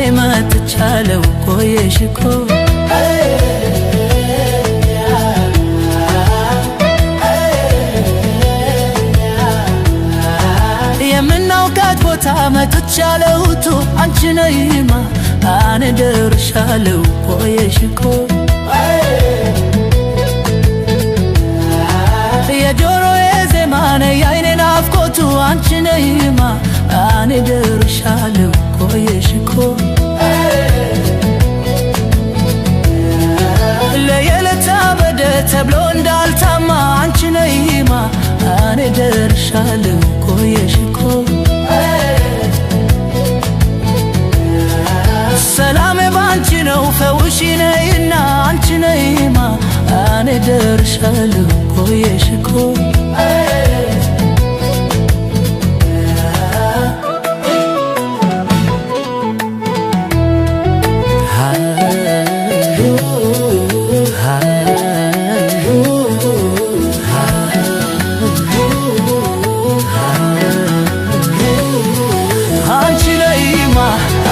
እኔ መጥቻለሁ ቆየሽኮ የምናውቃት ቦታ መጥቻለሁ አንቺ ነይማ እኔ ደርሻለሁ ቆየሽኮ የጆሮዬ ዜማ ነይ የዓይኔ ናፍቆቱ አንቺ ነይማ እኔ ደርሻለሁ ቆየሽኮ ለየለታ በደ ተብሎ እንዳልታማ አንቺ ነይማ እኔ ደርሻለሁ ቆየሽኮ ሰላሜ ባንቺ ነው ፈውሺ ነይና አንቺ ነይማ እኔ ደርሻለሁ ቆየሽኮ አንቺ ነይማ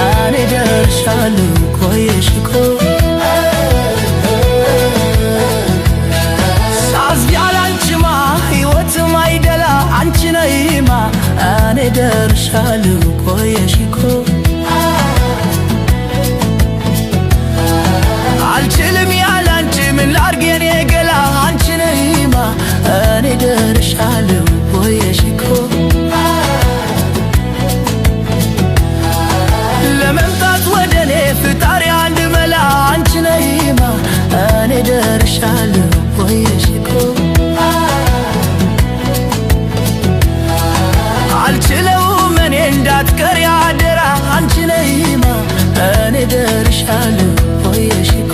እኔ ደርሻለሁ ቆየሽኮ ሳዝያላንቺማ ሕይወትም አይደላ አንቺ ነይማ እኔ ደርሻለሁ ቆየሽኮ አልችልም ያላንቺ ምን ላድርግ የኔ ገላ አንቺ ነይማ እኔ ደርሻለሁ ቆየሽኮ ለመምጣት ወደኔ ፍጣሪ አንድ መላ አንቺ ነይማ እኔ ደርሻለሁ ቆየሽኮ አልችለውም እኔ እንዳትቀሪ አደራ አንቺ ነይማ እኔ ደርሻለሁ ቆየሽኮ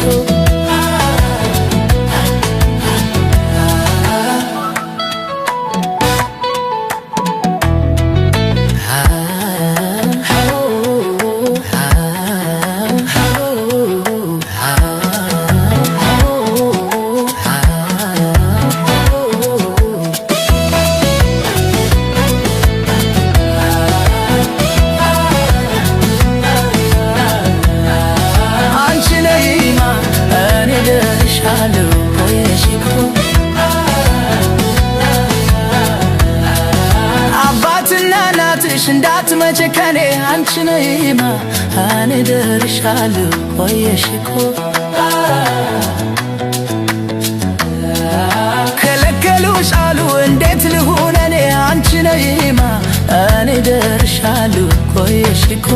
አባትና እናትሽ እንዳትመጪ ከኔ አንቺ ነይማ እኔ ደርሻለሁ ቆየሽኮ ከለከሉሽ አሉ እንዴት ልሁን እኔ አንቺ ነይማ እኔ ደርሻለሁ ቆየሽኮ